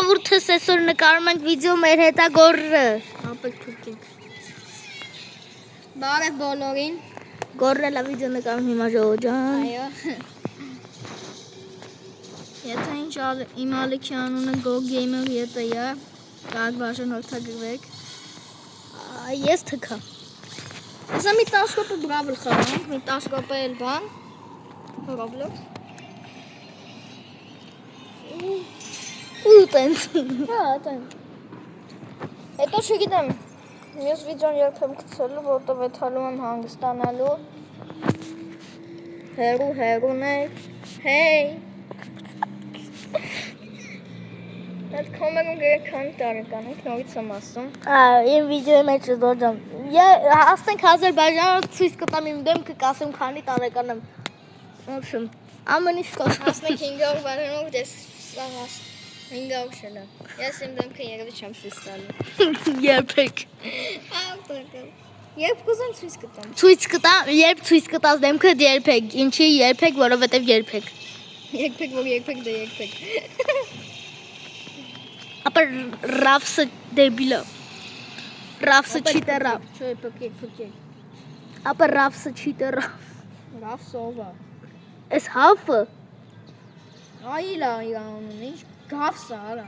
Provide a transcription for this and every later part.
ժողովուրդս այսօր նկարում ենք վիդեո մեր հետա գորը։ Ապեք թուքիկ։ Բարև բոլորին։ Գորը լավ վիդեո նկարում հիմա ժողովուրդ ջան։ Այո։ Եթե ինչ իմ ալիքի անունը Go Gamer ԵՏ-ը, կարք բաժան հորդագրվեք։ Ես թքա։ Հեսա մի 10 րոպե բրավլ խաղանք, մի 10 րոպե էլ բան։ Roblox։ Ու տենց։ Հա, տեն։ Հետո չգիտեմ, մյուս վիդեոն երբ եմ գցելու, որտով եթալում եմ հանգստանալու։ Հերուն է։ Հեյ։ Այդ կոմերում գրեք քանի տարեկան եք, նորից եմ ասում։ Իմ վիդեոյի մեջ դոջամ։ Հասնենք Ադրբեջանը ցույց կտամ իմ դեմքը, կասեմ քանի տարեկան եմ։ Ոբշեմ, ամեն ինչ կասեմ։ Հասնենք 500 բարենով դες սաղաս։ 500 շելա։ Ես իմ դեմքը երևի չեմ ցույց տալու։ Երբեք։ Աղտակը։ Երբ կուզեմ ցույց կտամ։ Ցույց կտամ, երբ ցույց կտաս դեմքդ երբեք։ Ինչի երբեք, որովհետև երբեք։ Երբեք որ երբեք դե երբեք։ Ապա Ռավսը դեբիլը։ Ռավսը չիտերա։ Չէ, փոքեք։ Ապա Ռավսը չիտերա։ Ռավ սովա։ Էս հաֆը։ Այլա իրանում ինչ գավսա արա։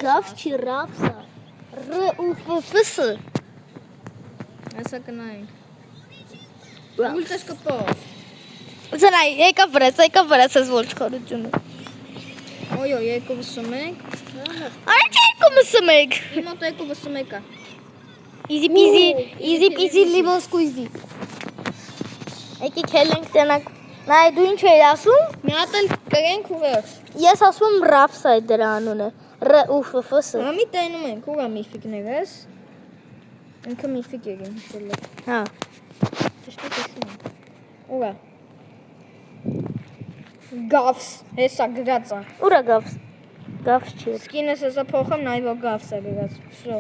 Գավ չի Ռավսը։ Ռ ու Ֆ-ը։ Ասա կնայինք։ Ուլտես կպով։ Զրայ, եկա վրաց ես ոչ խորությունը։ Ոյո, 2.21։ Արա չերկու մսմեք։ Իմ մոտ 2.21-ա։ Easy peasy lemon squeezy։ Եկեք հելենք տենակ։ Նայ դու ինչ ես ասում։ Մի հատ էլ կրենք ու վերջ։ Ես ասում եմ Ռավսա է դրա անունը։ Ռ ու Ֆ-ը։ Համի տենում ենք, ուրա միֆիկներս։ Ինքը միֆիկ էր հիշել։ Հա։ Ճիշտ է տեսնում։ Ուրա։ Գավս, հեսա գրածա։ Ուրա գավս։ Գավս չի։ Սկինս հեսա փոխեմ, նայ որ գավս է գրած։ Վсё։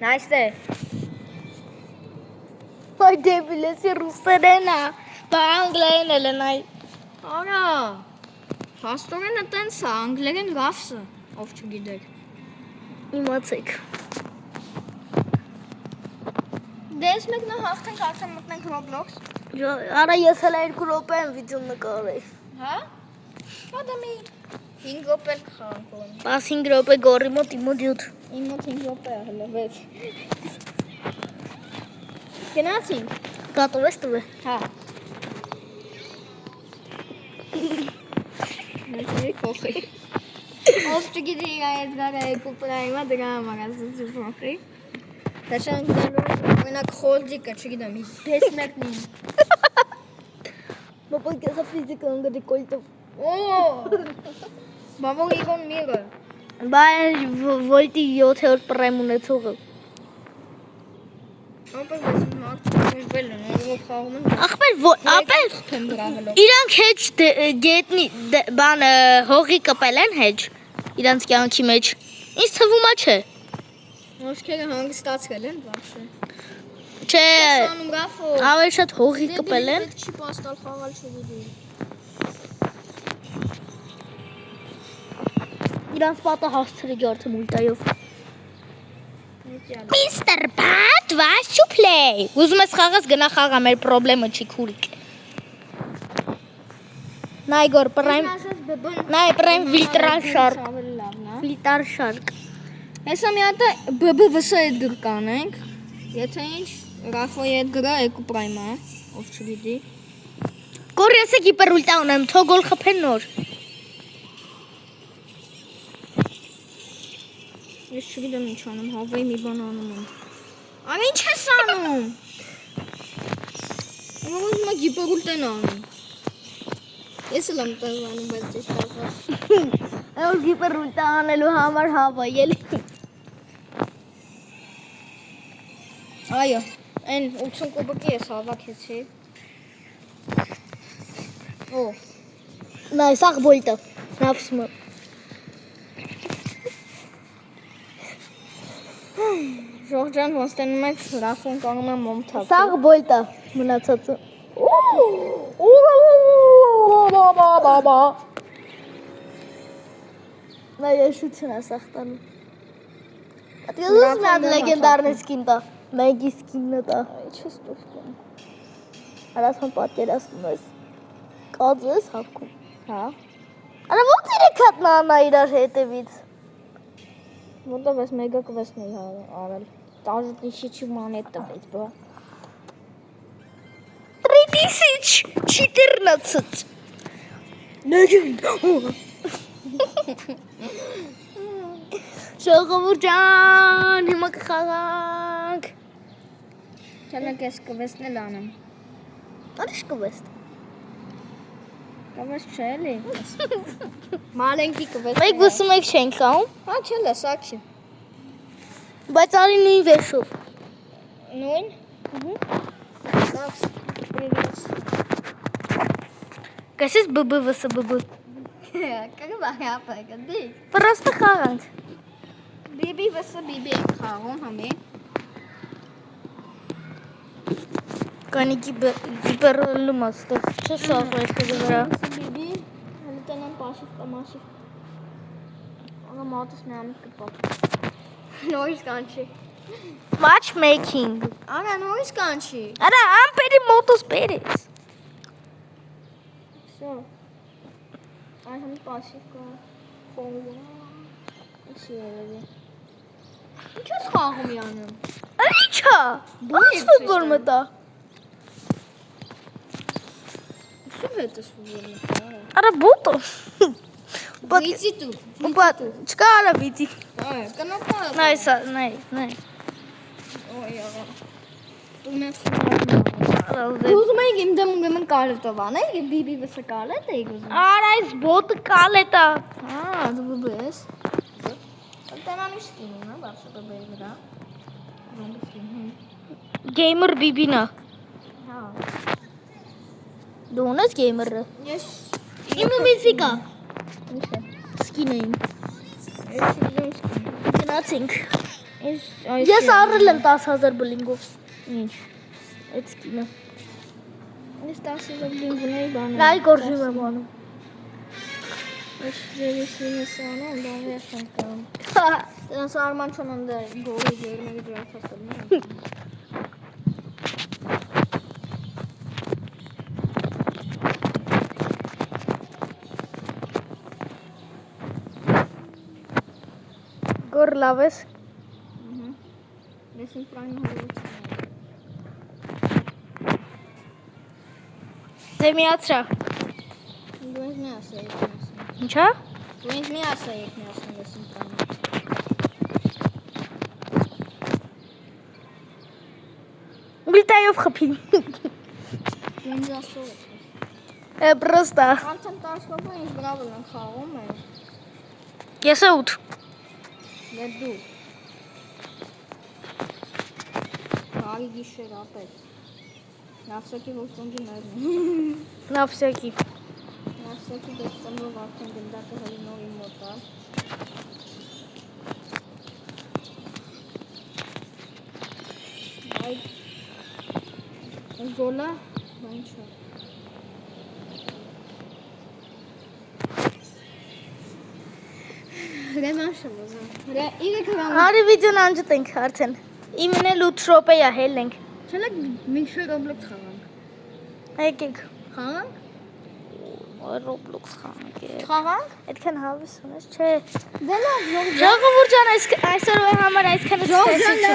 Նայստե։ Ոյ դեբիլեսի ռուսերենա։ Բա անգլերեն էլ նայ։ Արա։ Փաստորենը տենց է, անգլերեն գավսը, ով չգիտեք։ Իմացեք։ Դες մեկնա հաղթենք արդեն մտնենք Roblox։ Արա ես հələ 2 րոպե եմ վիդեո նկարել։ Հա։ Ադամի 5 րոպե խաղանք ունենք։ Պաս 5 րոպե գորի մոտ իմ մոտ 7։ Իմ մոտ 5 րոպե է հələ 6։ Գնացինք։ Կատով ես տվե։ Հա։ Նույնիսկ փոխի։ Ով չգիտի իր այդ գարը կուպրայմա դրա համար ասում փոխի։ Դաշան գնալու օրինակ խոլդիկը, չգիտեմ, 5 մեկնին։ Բաբա կեսա ֆիզիկա անգդի կոլտով։ Օ! Բաբա իգոն միրը։ Բա վոլտի 7-րդ պրայմ ունեցողը։ Ապա ես մարտվել եմ, ով խաղում են։ Ախպեր, Թեմ գրավելով։ իրանք հեջ գետնի բան հողի կպել են հեջ իրանք կյանքի մեջ։ Ինձ թվում է չէ։ Ոսկերը հանգստացրել են, բաշխե։ Չէ, Սանում գաֆո։ ավելի շատ հողի կպել են։ Պետք չի պաստալ խաղալ չգիտի։ Իրանք պատը հասցրի ջարդը մուլտայով։ Mr. Bat, wants to play։ Ուզում ես խաղաս գնա խաղա, մեր պրոբլեմը չի քուրիկ։ Նայ գոր պրայմ, նայ պրայմ վիլտրալ շարկ։ Վիլտար շարկ։ Հեսա մի հատ BBVS հետ գր կանենք։ Եթե ինչ Ռաֆոյի հետ գրա 2 պրայմա, ով չգիտի։ Գոր ես եք իպերուլտա ունեմ, թոգոլ խփեն նոր։ Ես չգիտեմ ինչ անեմ, հավեի մի բան անում եմ։ Ամ ինչ ես անում։ Ամ ուզում եմ գիպերուլտեն անում։ Ես էլ եմ տանում, բայց ճիշտ ասած։ Այո իպերուլտա անելու համար հավայել։ Այո, այն 80 կուբիկի ես հավաքեցի։ Օ, Նայ սաղ բոլտը, նավսմը։ Ժողջան ոնց տենում եք Ռաֆոն կանում եմ մոմ թափ։ Սաղ բոլտը մնացածը։ Նա եշություն է սախտանում։ Ատի ուզում եմ լեգենդարն սկին տա։ Մեգի սկինը տա։ Չես տուստում։ Արասան պատկերացնում ես։ Կածու ես հավքում։ Հա։ Արա ո՞նց իրեք հատնանա իրար հետևից։ Որտով ես մեգա կվեսն էի արել։ 1000 монет տվեց, բա։ 3014. Legend. Ժողովուրդ ջան, հիմա կխաղանք։ Չանակ ես կվեսն էլ անեմ։ Արիշ կվեստ։ Կվես չէ էլի։ Մալենքի կվես։ Մեկ վսում եք չենք անում, Հա, չելը, սաքի։ բայց արի նույն վերշով։ Նույն։ Լավ, պրիվետ։ Կասես բբ վս բբ։ Как վահապա գդի։ Պրոստը խաղանք։ Բիբի վսը բիբի ենք խաղում համի։ Կանիկի բիբերլում աստեղ։ Չէ սաղու ես կգ վրա։ Բիբի, հələ տենան պաշիվ կամաշիվ։ Անգա մատս մի ամիտ կպապ։ Նորից կանչի։ Matchmaking։ Անգա նորից կանչի։ Արա ամպերի մոտոս բերես։ Всё. Ay hem pasif ka. Fonga. Nasıl yani? Çok sağım yani. Ariça. Bu Ոնց է ֆուտբոլ մտա։ Süper de futbol. Արա բոտո։ Выйди тут. Ուպա չկա արա վիդի։ Ay, kanapa. Նայ սա, նայ։ Oy ya. Bu ne futbol? Արա Uzun ay game dem game kartı var. Ne? Bibi ve sakalet de uzun. Արա այս բոտը կալետա։ Ha, bu bes. Tamam işkiyim ha. Bak şu bebeği bırak. Ben de işkiyim. Gamer բիբինա։ Ha. Դու ունես gamer-ը։ Yes. Իմը միզիկա։ Neyse. Սկինեին։ Eşim Գնացինք։ Ay. Ես առել եմ 10000 բլինգով։ Ինչ։ Այդ սկինը։ Ես 10,000 բինգունեի բանը։ Լայ գործում եմ անում։ Ես երեսինս անեմ, բան ես եմ կան։ Դրանց արման չոնանդը գոլի գերմերի դրանց հաստում։ Գոր լավ ես։ Ես ինձ պրայմը հորոց։ Դե միացրա։ Դու ինձ մի ասա եք մի ասում։ Ինչա։ Դու ինձ մի ասա եք մի ասում ես ինձ պրայմը։ Ուլտայով խփին։ Դու ինձ ասո եք։ Պրոստա։ Անցան տասկոպը ինձ բրավել են խաղում է։ Ես 8։ Դե դու։ Հաղի գիշեր ապետ։ Նավսակի ոստոնգի մերն։ На всякий։ Նավսակի դեստնով արդեն գնդակը հելի նորի մոտա։ Այդ գոլա բան չէ։ Ռեվանշ եմ ուզում։ Իրեք հրամ։ Արի վիդեոն անջտենք արդեն։ Իմն էլ 8 րոպե է հելենք։ Չելեք մինչև Roblox խաղանք։ Եկեք։ Խաղանք։ Roblox խաղանք։ Խաղանք։ Այդքան հավես ունես, չէ։ Դե լավ, Ժողովուրդ ջան, այսօրվա համար այսքանը Ժողովուրդ ջան, ցտեսություն։